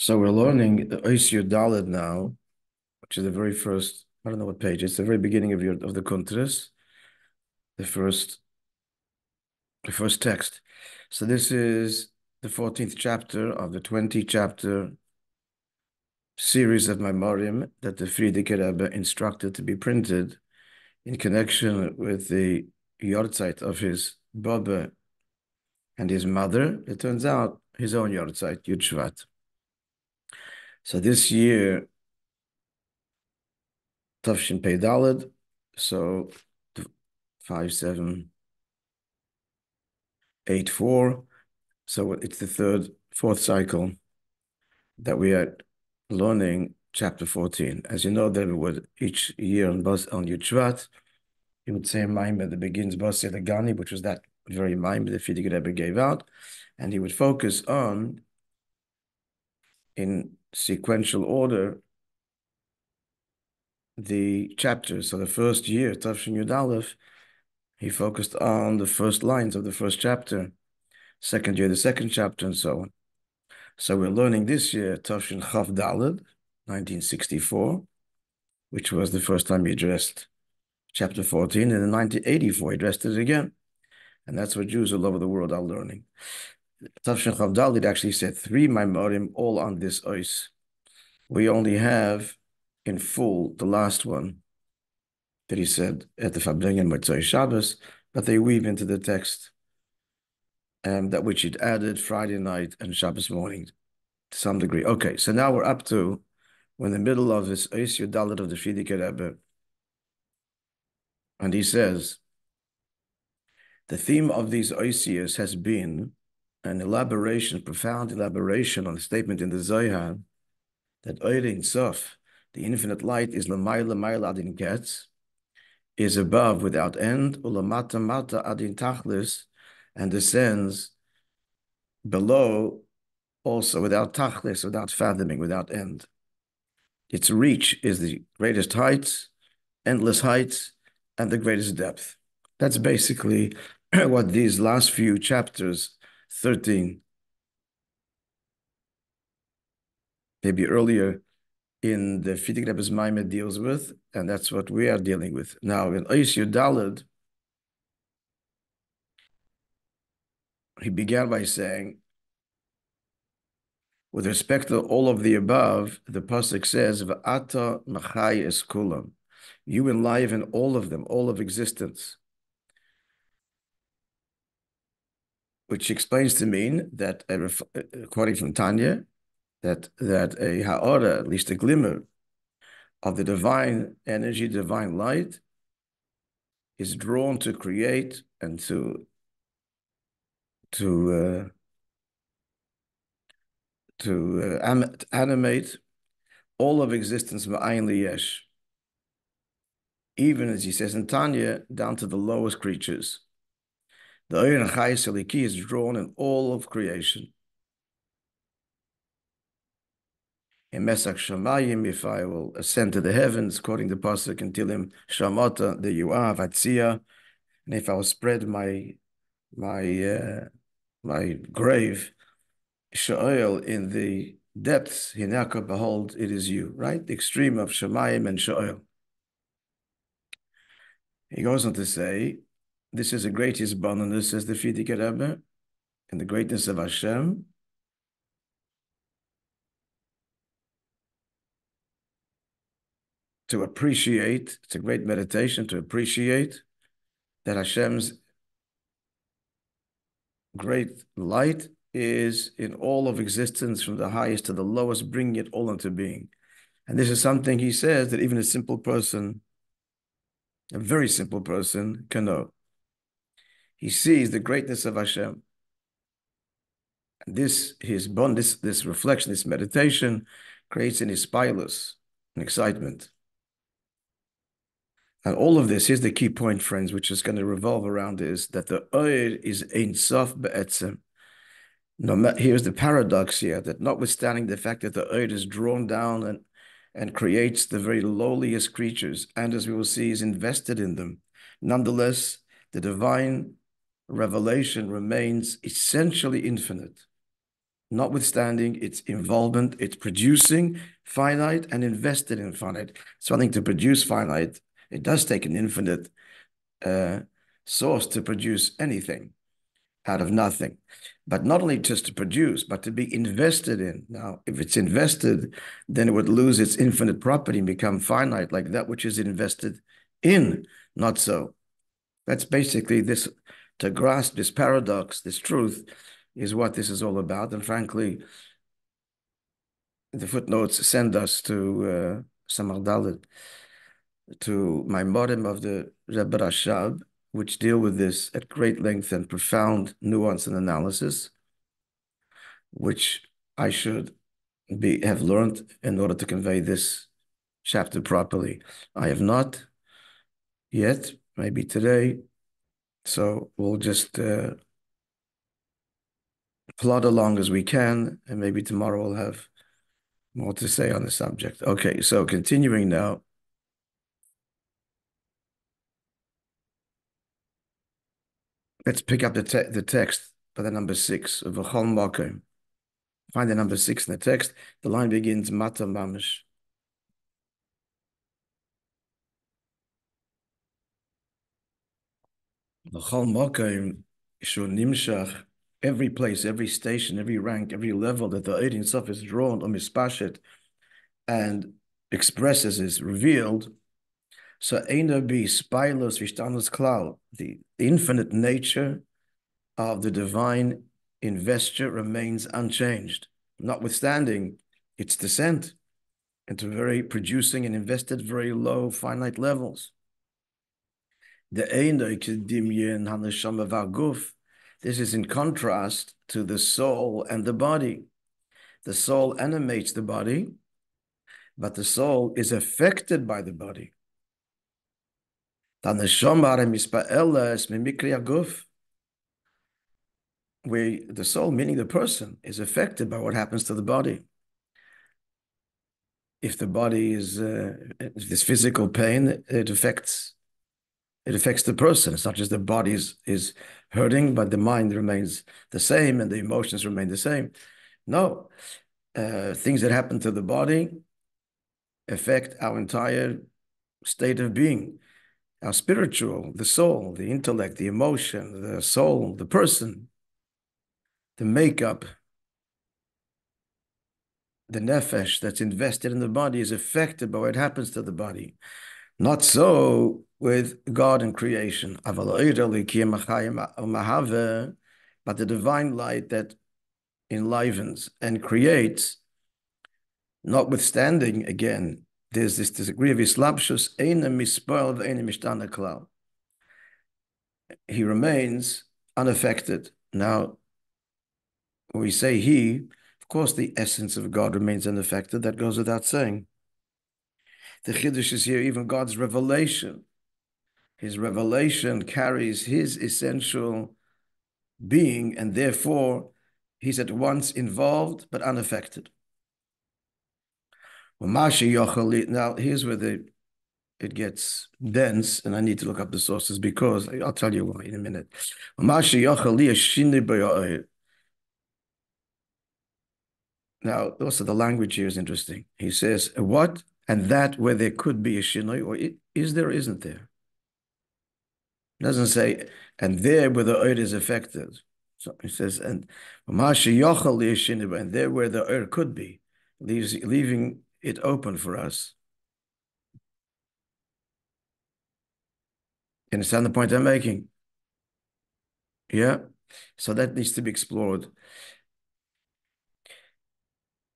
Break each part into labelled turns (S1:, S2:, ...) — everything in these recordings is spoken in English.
S1: So we're learning the Oisir Dalet now, which is the very first, I don't know what page, it's the very beginning of the Kuntras, the first text. So this is the 14th chapter of the 20-chapter series of Maamorim that the Frierdiker Rebbe instructed to be printed in connection with the Yortzeit of his Baba and his mother. It turns out his own Yortzeit, Shvat. So this year, Tavshin Pei Daled, so 5784. So it's the fourth cycle that we are learning chapter 14. As you know, that would each year on Yud Shvat, he would say a maamer that begins Bosi Legani, which was that very maamer that Frierdiker Rebbe gave out, and he would focus on, in sequential order, the chapters. So the first year, Tavshin Yud Aleph, he focused on the first lines of the first chapter. Second year, the second chapter, and so on. So we're learning this year Tavshin Chav Daled, 1964, which was the first time he addressed chapter 14, and in 1984 he addressed it again. And that's what Jews all over the world are learning. Tavshin Chav Daled actually said 3 Maamorim, all on this ois. We only have in full the last one that he said at the Fabringen Motzei Shabbos, but they weave into the text that which he'd added Friday night and Shabbos morning to some degree. Okay, so now we're up to, we're in the middle of this Ois Yudalit of the Frierdiker Rebbe, and he says, the theme of these Oisias has been an elaboration, profound elaboration on the statement in the Zohar that Ein Sof, the infinite light, is L'mayla Mayla Adin Ketz, is above without end, Ulamata Mata Adin Tachlis, and descends below also without tachlis, without fathoming, without end. Its reach is the greatest heights, endless heights, and the greatest depth. That's basically what these last few chapters, 13, maybe earlier in the Frierdiker Rebbe's Maamer deals with, and that's what we are dealing with. Now, in Ois Yudalad, he began by saying, with respect to all of the above, the pasuk says, "V'ata machai es kulam," you enliven all of them, all of existence, which explains to mean that, according from Tanya, that a ha'ora, at least a glimmer of the divine energy, divine light, is drawn to create and to animate all of existence, ma'ayin liyesh, even as he says in Tanya, down to the lowest creatures. The Oyer Chayis Eliki is drawn in all of creation. In Mesach Shamayim, if I will ascend to the heavens, quoting the pasuk in Tilim Shamata, there you are, Vatzia, and if I will spread my grave, Sha'el, in the depths, Hinaka, behold, it is you, right? The extreme of Shamayim and Sha'el. He goes on to say, this is a great Yisbananus, says the Frierdiker Rebbe, and the greatness of Hashem, to appreciate, it's a great meditation to appreciate that Hashem's great light is in all of existence, from the highest to the lowest, bringing it all into being. And this is something he says that even a simple person, a very simple person, can know. He sees the greatness of Hashem. And this reflection, this meditation, creates an ispilus, an excitement. And all of this, here's the key point, friends, which is going to revolve around this, that the Oir is Ein Sof Be'etzem. Here's the paradox here, that notwithstanding the fact that the Oir is drawn down and creates the very lowliest creatures, and as we will see, is invested in them, nonetheless, the divine revelation remains essentially infinite. notwithstanding its involvement, it's producing finite and invested in finite. Something to produce finite, it does take an infinite source to produce anything out of nothing. But not only just to produce, but to be invested in. Now, if it's invested, then it would lose its infinite property and become finite, like that which is invested in. Not so. That's basically this, to grasp this paradox, this truth, is what this is all about. And frankly, the footnotes send us to Samar Dalet, to Maamorim of the Rabbi, which deal with this at great length and profound nuance and analysis, which I should have learned in order to convey this chapter properly. I have not yet, maybe today, so we'll just plod along as we can, and maybe tomorrow we'll have more to say on the subject. Okay, so continuing now. Let's pick up the text by the number 6 of V'chol Makom. Find the number 6 in the text. The line begins Mata Mamish. V'chol Makom Shu Nimshach. Every place, every station, every rank, every level that the Ein Sof is drawn or mispashet and expresses, is revealed. So Eina Bi Spailos Vishtanos Klau, the infinite nature of the divine investure remains unchanged, notwithstanding its descent into very producing and invested very low finite levels. The Eina Kedimyen Haneshama Vaguf. This is in contrast to the soul and the body. The soul animates the body, but the soul is affected by the body. Where the soul, meaning the person, is affected by what happens to the body. If the body is if there's physical pain, it affects the person. It's not just the body is hurting, but the mind remains the same and the emotions remain the same. No, things that happen to the body affect our entire state of being, our spiritual, the soul, the intellect, the emotion, the soul, the person, the makeup, the nefesh that's invested in the body is affected by what happens to the body. Not so with God and creation. But the divine light that enlivens and creates, notwithstanding, again, there's this degree of islapshus, he remains unaffected. Now, when we say he, of course, the essence of God remains unaffected. That goes without saying. The Chiddush is here, even God's revelation. His revelation carries his essential being, and therefore he's at once involved but unaffected. Now, here's where it gets dense, and I need to look up the sources because I'll tell you why in a minute. Now, also the language here is interesting. He says, what and that where there could be a shinoi, or is there or isn't there? It doesn't say, and there where the oir is affected. So he says, and there where the oir could be, leaving it open for us. You understand the point I'm making? Yeah. So that needs to be explored.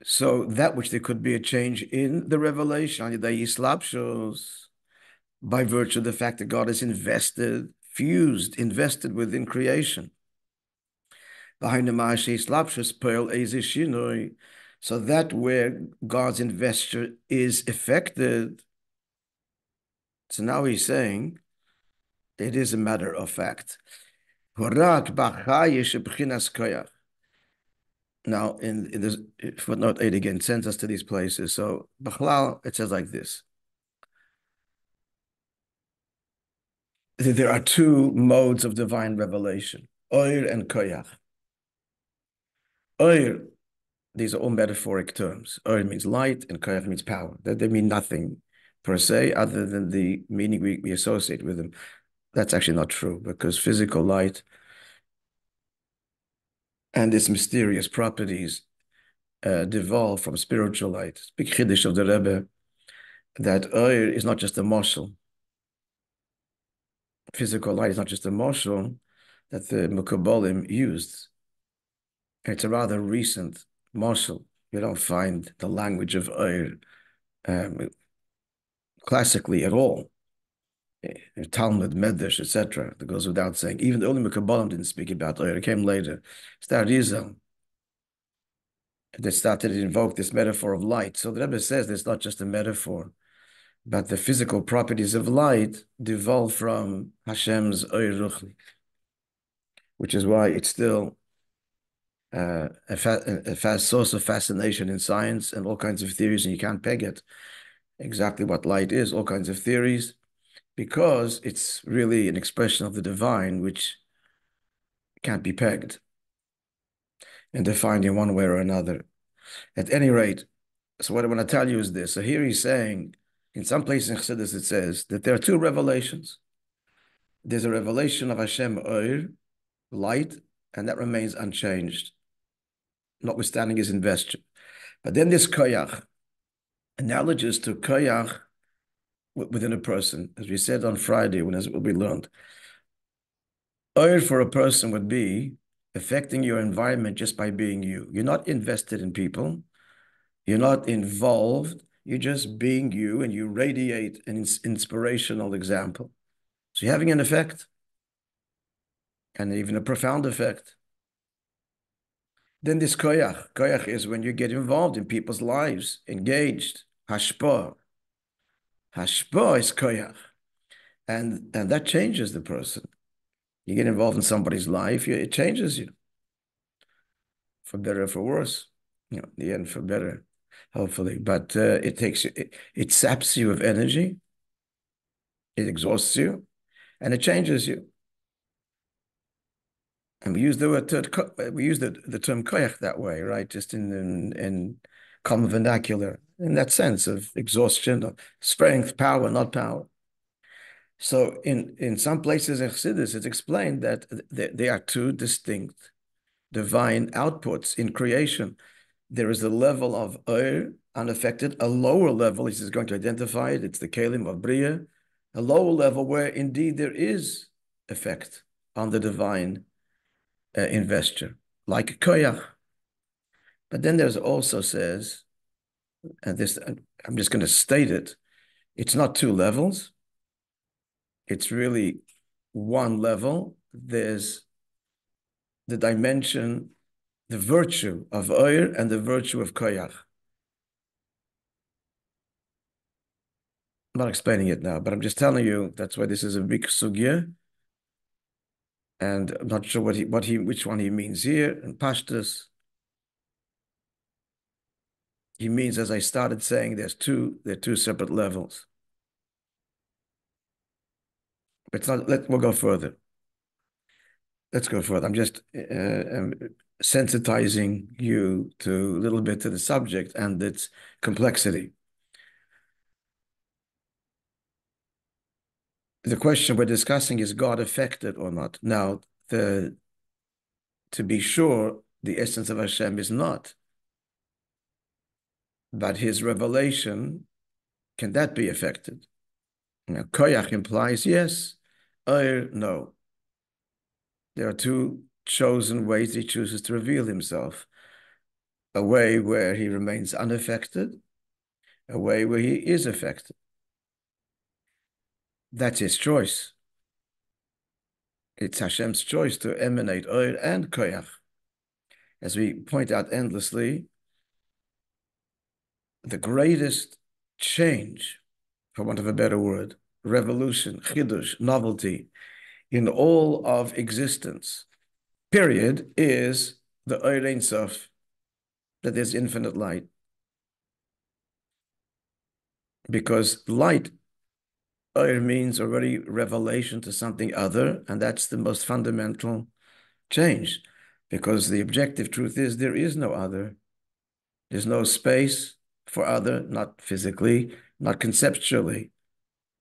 S1: So that which there could be a change in the revelation, by virtue of the fact that God is invested within creation. So that where God's investure is affected, so now he's saying it is a matter of fact. Now, in this footnote 8 again, sends us to these places. So, B'chlal, it says like this. There are two modes of divine revelation, Oir and Koyach. Oir these are all metaphoric terms. Or means light and koyach means power. They mean nothing per se other than the meaning we associate with them. That's actually not true because physical light and its mysterious properties devolve from spiritual light. Big chiddush of the Rebbe that oil is not just a marshal. Physical light is not just a marshal that the Mekabolim used. It's a rather recent marshal. You don't find the language of oil classically at all. Talmud, Medrash, etc. That goes without saying. Even the early Mekabolim didn't speak about oil. It came later. Starizal. They started to invoke this metaphor of light. So the Rebbe says it's not just a metaphor, but the physical properties of light devolve from Hashem's Oyer Ruchli, which is why it's still a source of fascination in science and all kinds of theories, and you can't peg it exactly what light is, all kinds of theories, because it's really an expression of the divine, which can't be pegged and defined in one way or another. At any rate, so what I want to tell you is this. So here he's saying, in some places in Chassidus it says that there are two revelations. There's a revelation of Hashem Oir, light, and that remains unchanged, notwithstanding his investure. But then there's koyach, analogous to koyach within a person, as we said on Friday, as it will be learned. Oir for a person would be affecting your environment just by being you. You're not invested in people. You're not involved. You're just being you, and you radiate an inspirational example. So you're having an effect, and even a profound effect. Then this koyach. Koyach is when you get involved in people's lives, engaged. Hashpah. Hashpah is koyach. And that changes the person. You get involved in somebody's life, it changes you. For better or for worse. In the end, for better, hopefully. But it takes you, it saps you of energy. It exhausts you. And it changes you. And we use the word the term koyach that way, right? Just in common vernacular, in that sense of exhaustion, of strength, power, not power. So in some places in Chassidus, it's explained that they are two distinct divine outputs in creation. There is a level of unaffected, a lower level, he is going to identify it, it's the kelim of Bria, a lower level where indeed there is effect on the divine investor, like koyach. But then there's also says, and this, I'm just going to state it, it's not two levels. It's really one level. There's the dimension, the virtue of oir and the virtue of koyach. I'm not explaining it now, but I'm just telling you that's why this is a big sugya. And I'm not sure which one he means here. In Pashtus, he means, as I started saying, there are two separate levels. But it's not. We'll go further. Let's go further. I'm just sensitizing you to a little bit to the subject and its complexity. The question we're discussing is God affected or not? Now, to be sure, the essence of Hashem is not. But his revelation, can that be affected? Now, koyach implies yes, no. There are two chosen ways he chooses to reveal himself. A way where he remains unaffected, a way where he is affected. That's his choice. It's Hashem's choice to emanate oir and koyach. As we point out endlessly, the greatest change, for want of a better word, revolution, chidush, novelty, in all of existence, period, is the oir ein sof, that there's infinite light. Because light, oir means already revelation to something other, and that's the most fundamental change. Because the objective truth is there is no other. There's no space for other, not physically, not conceptually.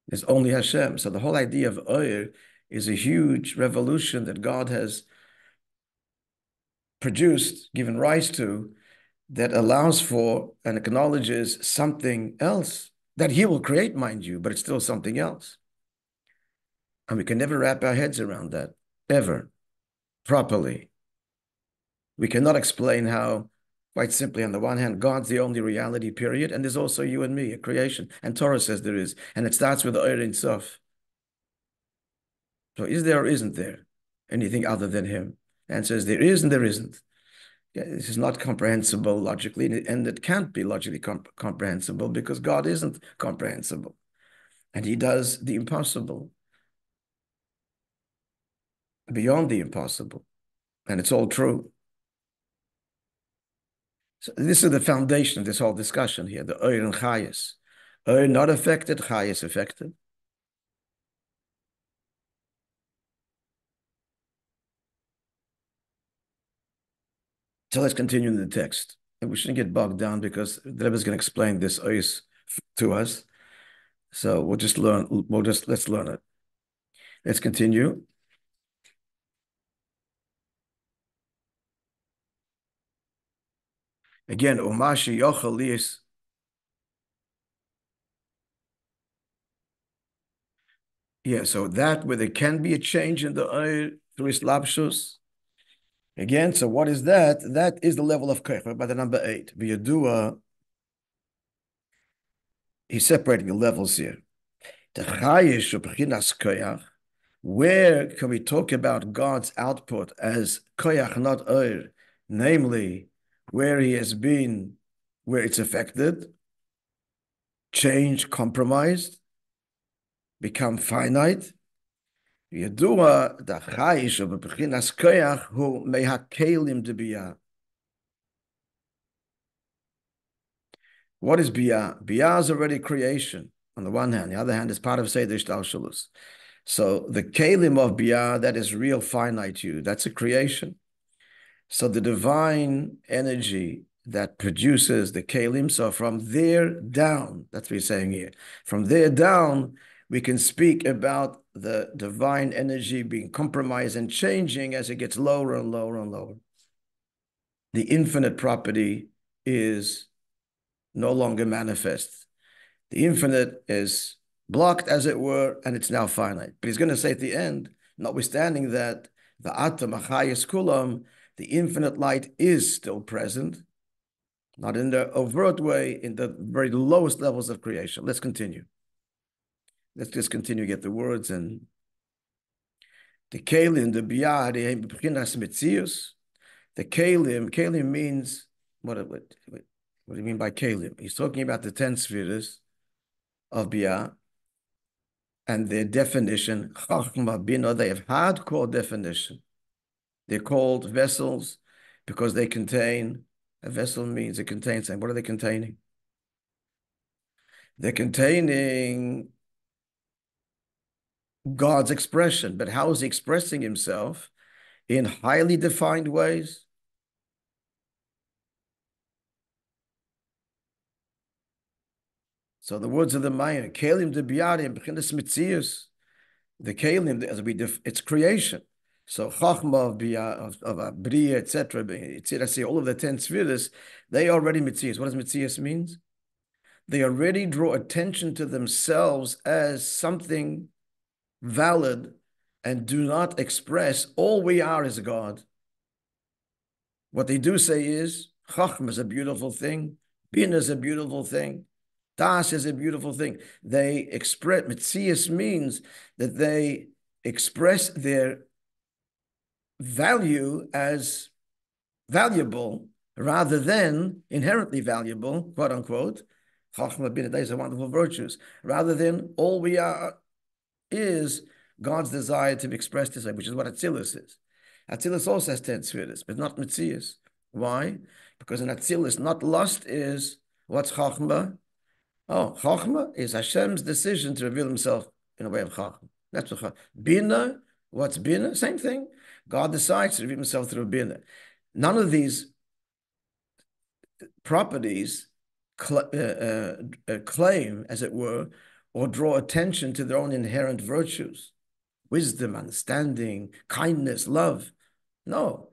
S1: There's only Hashem. So the whole idea of Oyer is a huge revolution that God has produced, given rise to, that allows for and acknowledges something else that he will create, mind you, but it's still something else. And we can never wrap our heads around that, ever, properly. We cannot explain how, quite simply, on the one hand, God's the only reality, period, and there's also you and me, a creation. And Torah says there is. And it starts with the Oyer Ein Sof. So is there or isn't there anything other than him? The answer is there is and there isn't. Yeah, this is not comprehensible logically, and it can't be logically comprehensible because God isn't comprehensible. And he does the impossible, beyond the impossible. And it's all true. So this is the foundation of this whole discussion here, the Oyer and Chayes. Oyer not affected, Chayes affected. So let's continue in the text. And we shouldn't get bogged down because the Rebbe is going to explain this Ois to us. So let's learn it. Let's continue. Again, Umashi Yochel is. Yeah, so that where there can be a change in the Oir through Islapshus. Again, so what is that? That is the level of Koich, by the number 8. V'yadua, he's separating the levels here. The Chayish of B'chinas Koyach, where can we talk about God's output as Koyach, not Oir, namely where he has been, where it's affected, changed, compromised, become finite. Yadua the Chayish of B'chinas Koyach who mehakelim debiyah. What is biyah? Biyah is already creation. On the one hand, the other hand is part of Seder Shtalshalus. So the kelim of biyah, that is real finitude, that's a creation. So the divine energy that produces the kelim, so from there down, that's what he's saying here. From there down, we can speak about the divine energy being compromised and changing as it gets lower and lower and lower. The infinite property is no longer manifest. The infinite is blocked, as it were, and it's now finite. But he's going to say at the end, notwithstanding that, the atom, achayis kulam, the infinite light is still present, not in the overt way, in the very lowest levels of creation. Let's continue. Let's just continue, get the words. And the kelim, the biyah, the kelim means, what do you mean by kelim? He's talking about the 10 spheres of biyah and their definition, chachma, bina, they have hardcore definition. They're called vessels because they contain, a vessel means it contains something. What are they containing? They're containing God's expression. But how is he expressing himself? In highly defined ways. So the words of the Maya, kelim de biyadim, b'chinas mitzius, the kelim, as it's creation. So chachma of biyah, of bria, etc., all of the 10 spheres, they already mitzius. What does mitzius means? They already draw attention to themselves as something valid and do not express all we are is God. What they do say is, chachma is a beautiful thing, bin is a beautiful thing, das is a beautiful thing. They express, mitzias means that they express their value as valuable rather than inherently valuable, quote unquote. Chachma bin are wonderful virtues. Rather than all we are is God's desire to be expressed this way, which is what Atzilus is. Atzilus also has 10 spheres, but not mitzias. Why? Because in Atzilus, not lust is, what's Chachma? Oh, Chachma is Hashem's decision to reveal himself in a way of Chachma. That's what Chachma. Bina, what's Bina? Same thing. God decides to reveal himself through Bina. None of these properties claim, as it were, or draw attention to their own inherent virtues, wisdom, understanding, kindness, love. No,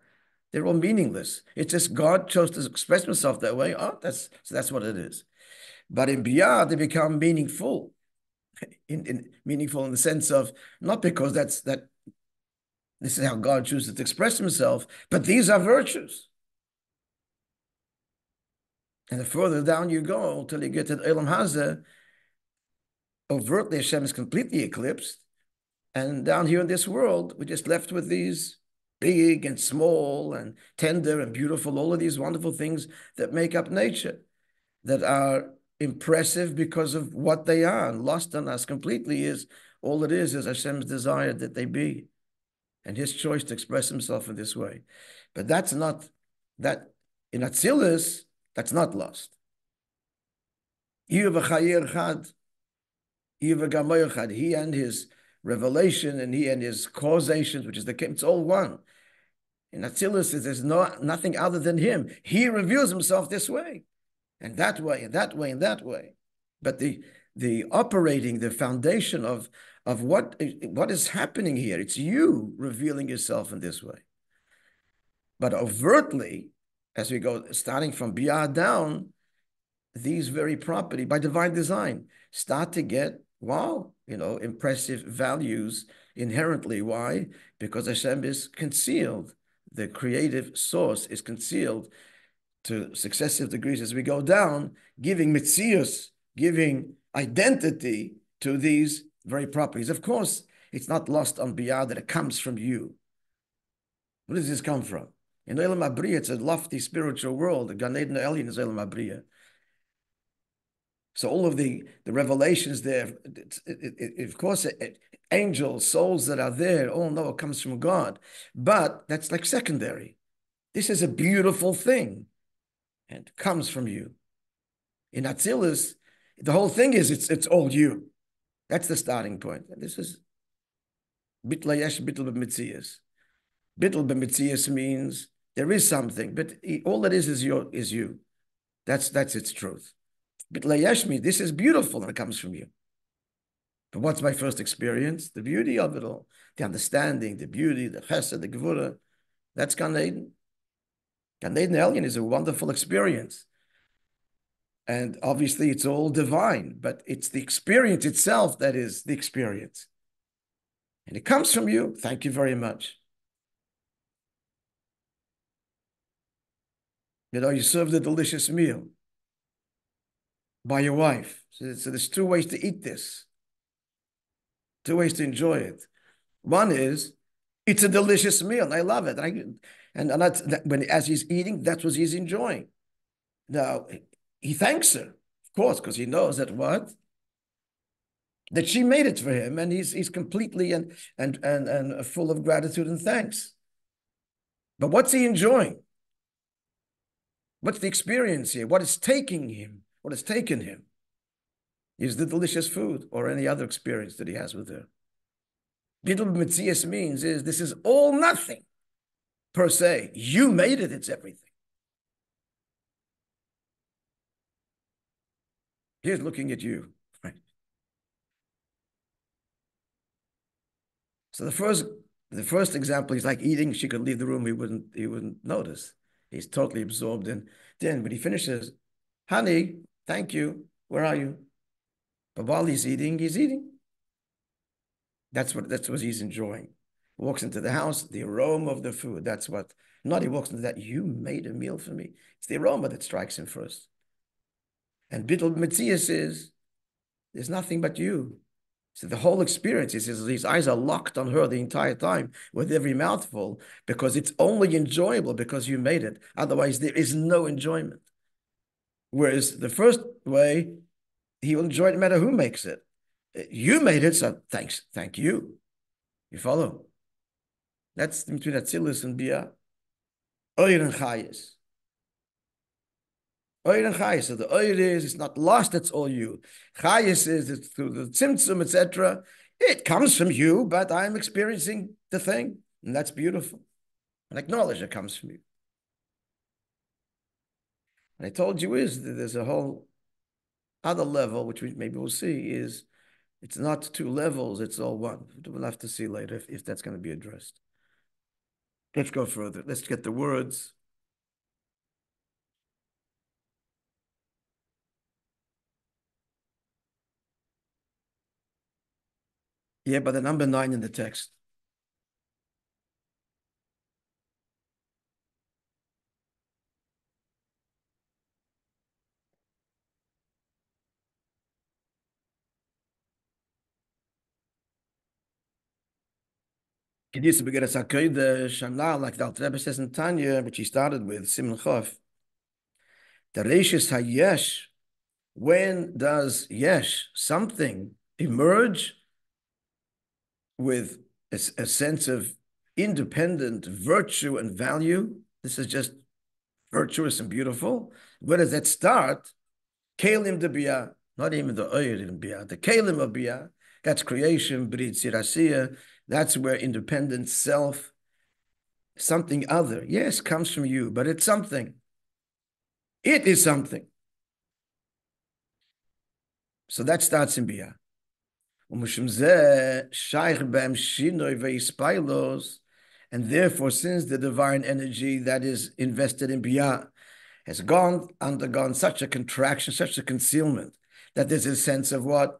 S1: they're all meaningless. It's just God chose to express himself that way. Oh, that's what it is. But in Biyah, they become meaningful. Meaningful in the sense of not because this is how God chooses to express himself, but these are virtues. And the further down you go till you get to the Elam Hazeh, overtly Hashem is completely eclipsed. And down here in this world, we're just left with these big and small and tender and beautiful, all of these wonderful things that make up nature, that are impressive because of what they are, and lost on us completely is all it is Hashem's desire that they be, and his choice to express himself in this way. But that's not, that in Atzilus, that's not lost. He and his revelation and he and his causations, which is it's all one. In Atzilus, there's nothing other than him. He reveals himself this way, and that way, and that way, and that way. But the operating, the foundation of what is happening here, it's you revealing yourself in this way. But overtly, as we go, starting from Biyah down, these very property, by divine design, start to get, wow, impressive values inherently. Why? Because Hashem is concealed. The creative source is concealed to successive degrees as we go down, giving mitzius, giving identity to these very properties. Of course, it's not lost on Biyah that it comes from you. Where does this come from? In Olam Abriya, it's a lofty spiritual world. The Gan Eden Elyon is Olam Abriya. So all of the revelations there, of course, angels, souls that are there, all know it comes from God. But that's like secondary. This is a beautiful thing and comes from you. In Atzilus, the whole thing is it's all you. That's the starting point. And this is bitl yesh bitl b'mitzias. Bitl b'mitzias means there is something, but all that is you. That's its truth. Bitl yesh means this is beautiful and it comes from you. But what's my first experience? The beauty of it all, the understanding, the beauty, the chesed, the gevura. That's Gan Eden. Gan Eden Elyon is a wonderful experience. And obviously it's all divine, but it's the experience itself that is the experience. And it comes from you. Thank you very much. You served a delicious meal by your wife. So there's two ways to eat this. Two ways to enjoy it. One is, it's a delicious meal, and I love it. As he's eating, that's what he's enjoying. Now, he thanks her, of course, because he knows that what? That she made it for him, and he's completely and full of gratitude and thanks. But what's he enjoying? What's the experience here? What is taking him? What has taken him? Is the delicious food or any other experience that he has with her. Bittul Mitzias means this is all nothing per se. You made it, it's everything. Here's looking at you, right? So the first example, he's like eating, she could leave the room, he wouldn't notice. He's totally absorbed in. Then when he finishes, honey, thank you, where are you? But while he's eating, he's eating. That's what he's enjoying. Walks into the house, the aroma of the food. That's what, not he walks into that, you made a meal for me. It's the aroma that strikes him first. And Bittul Metzias is, there's nothing but you. So the whole experience is his eyes are locked on her the entire time with every mouthful because it's only enjoyable because you made it. Otherwise, there is no enjoyment. Whereas the first way, he will enjoy it no matter who makes it. You made it, so thank you. You follow? That's between Atzilus and Biyah. Oyer and Chayes. Oyer and Chayes. So the Oyer is, it's not lost, it's all you. Chayes is, it's through the Tzimtzum, etc. It comes from you, but I'm experiencing the thing, and that's beautiful. And acknowledge it comes from you. And I told you is that there's a whole other level, which maybe we'll see, is it's not two levels, it's all one. We'll have to see later if that's going to be addressed. Let's go further. Let's get the words. Yeah, but the number 9 in the text. It used to be a Sakoida Shanal, like the Alter Rebbe says in Tanya, which he started with, Simon Chof. The Reishis HaYesh, when does Yesh, something, emerge with a sense of independent virtue and value? This is just virtuous and beautiful. Where does that start? Kalim de Biyah, not even the Oyer in Biyah, the Kalim of Biyah, that's creation, Brit Sirasiya, that's where independent self, something other, yes, comes from you, but it's something. It is something. So that starts in Biyah. And therefore, since the divine energy that is invested in Biyah has undergone such a contraction, such a concealment, that there's a sense of what?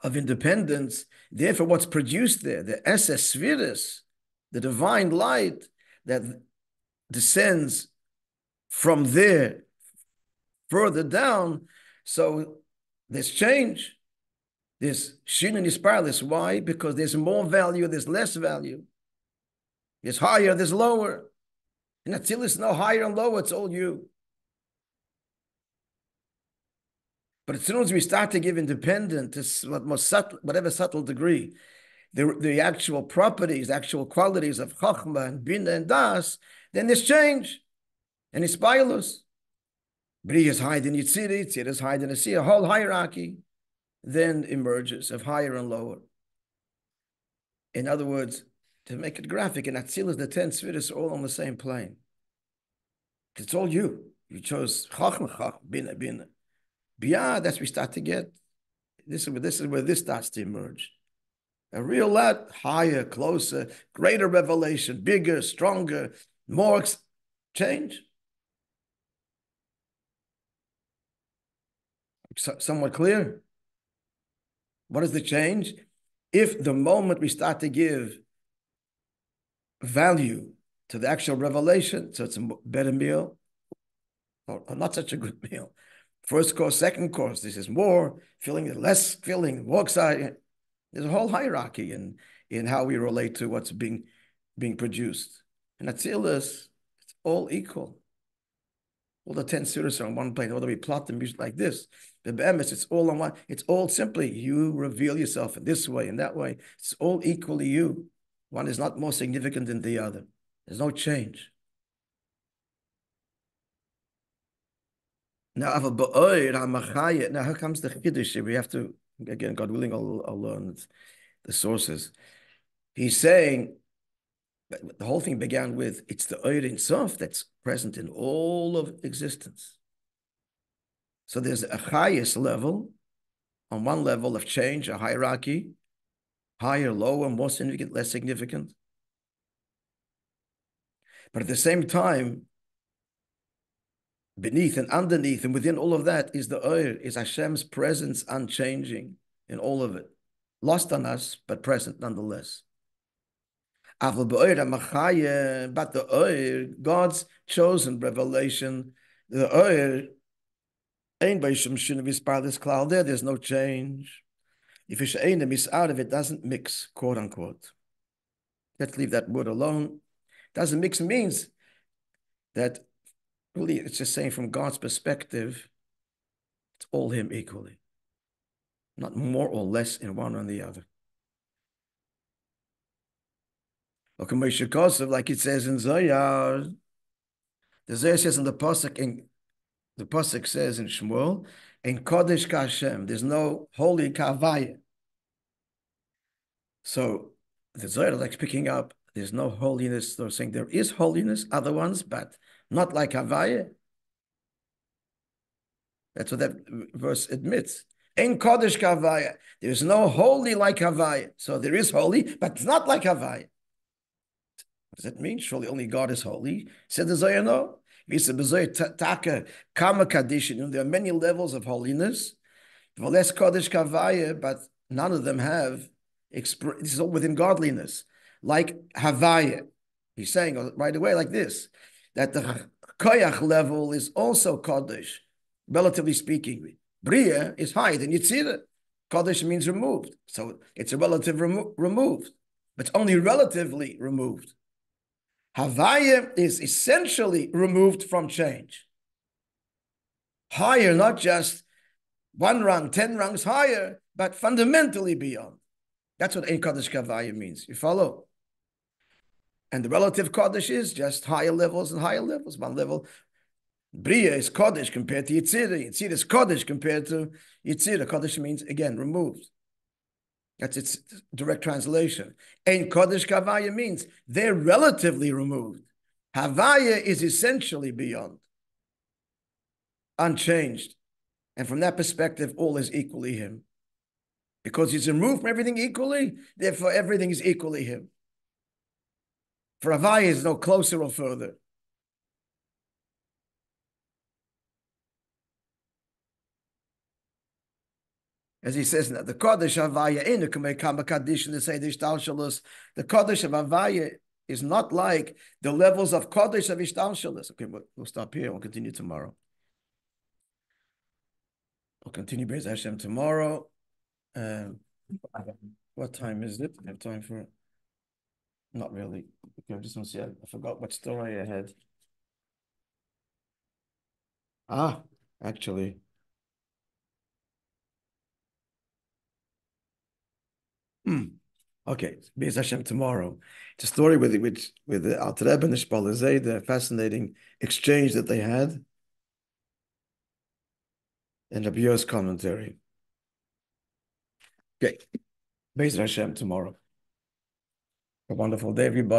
S1: Of independence. Therefore, what's produced there, the Esses Sviris, the divine light that descends from there further down. So there's change. There's shin and isparlis. Why? Because there's more value, there's less value. There's higher, there's lower. And Atzilus, no higher and lower, it's all you. But as soon as we start to give independent to most subtle, whatever subtle degree, the actual properties, actual qualities of Chachma and Bina and Das, then there's change. And Ispilus. Bri is higher than Yitziri, Yitzir is higher than Asiyah. A whole hierarchy then emerges of higher and lower. In other words, to make it graphic, in Atzilus, the 10 spheres are all on the same plane. It's all you. You chose Chachma, Bina, Bina. Beyond that, we start to get, this is where this starts to emerge. A real lot higher, closer, greater revelation, bigger, stronger, more change. Somewhat clear? What is the change? If the moment we start to give value to the actual revelation, so it's a better meal, or not such a good meal. First course, second course, this is more filling, less filling, more exciting. There's a whole hierarchy in how we relate to what's being produced. And Atzilus, it's all equal. All the 10 surahs are on one plane. Whether we plot them like this, the be'emes, it's all on one. It's all simply you reveal yourself in this way and that way. It's all equally you. One is not more significant than the other. There's no change. Now, here comes the Chiddush. We have to, again, God willing, I'll learn the sources. He's saying, the whole thing began with, it's the Oyer in Sof that's present in all of existence. So there's a highest level, on one level of change, a hierarchy, higher, lower, more significant, less significant. But at the same time, beneath and underneath and within all of that is the Oyer, is Hashem's presence unchanging in all of it. Lost on us, but present nonetheless. But the Oyer, God's chosen revelation, the Oyer, this cloud there's no change. If Isha'enim is out of it, doesn't mix, quote unquote. Let's leave that word alone. Doesn't mix means that really it's just saying from God's perspective, it's all him equally. Not more or less in one or the other. Like it says in Zohar, the Zohar says in the Pasuk says in Shmuel, in Kodesh Kashem, there's no holy Kavaya. So the Zohar is like picking up, there's no holiness. They're saying there is holiness, other ones, but not like Havaya. That's what that verse admits. Ein Kodesh Havaya. There is no holy like Havaya. So there is holy, but it's not like Havaya. What does that mean? Surely only God is holy. Said the Zohar, no. There are many levels of holiness. Less Kodesh Kavaya, but none of them have, this is all within godliness. Like Havaya. He's saying right away like this, that the Koyach level is also Kodesh, relatively speaking. Bria is higher than Yitzira. Kodesh means removed. So it's a relative removed, but it's only relatively removed. Havaya is essentially removed from change. Higher, not just one rung, 10 rungs higher, but fundamentally beyond. That's what Ein Kodesh Kavaya means. You follow? And the relative Kodesh is just higher levels and higher levels. One level, Bria is Kodesh compared to Yitzira. Yitzira is Kodesh compared to Yitzira. Kodesh means, again, removed. That's its direct translation. Ein Kodesh Kavaya means they're relatively removed. Havaya is essentially beyond, unchanged. And from that perspective, all is equally him. Because he's removed from everything equally, therefore everything is equally him. For Havaya is no closer or further. As he says, the Kodesh Havaya in the Kaddish in the Seder Ishtalshalus, the Kodesh of Havaya is not like the levels of Kodesh of Ishtalshalus. Okay, we'll stop here. We'll continue tomorrow. We'll continue Be'ez Hashem tomorrow. What time is it? I have time for it? Not really. Okay, I just want to see. I forgot what story I had. Actually. Okay, Be'ez Hashem tomorrow. It's a story with the Alter Rebbe and the Shpalazei, the fascinating exchange that they had, and Rabbi's commentary. Okay, Be'ez Hashem tomorrow. A wonderful day, everybody.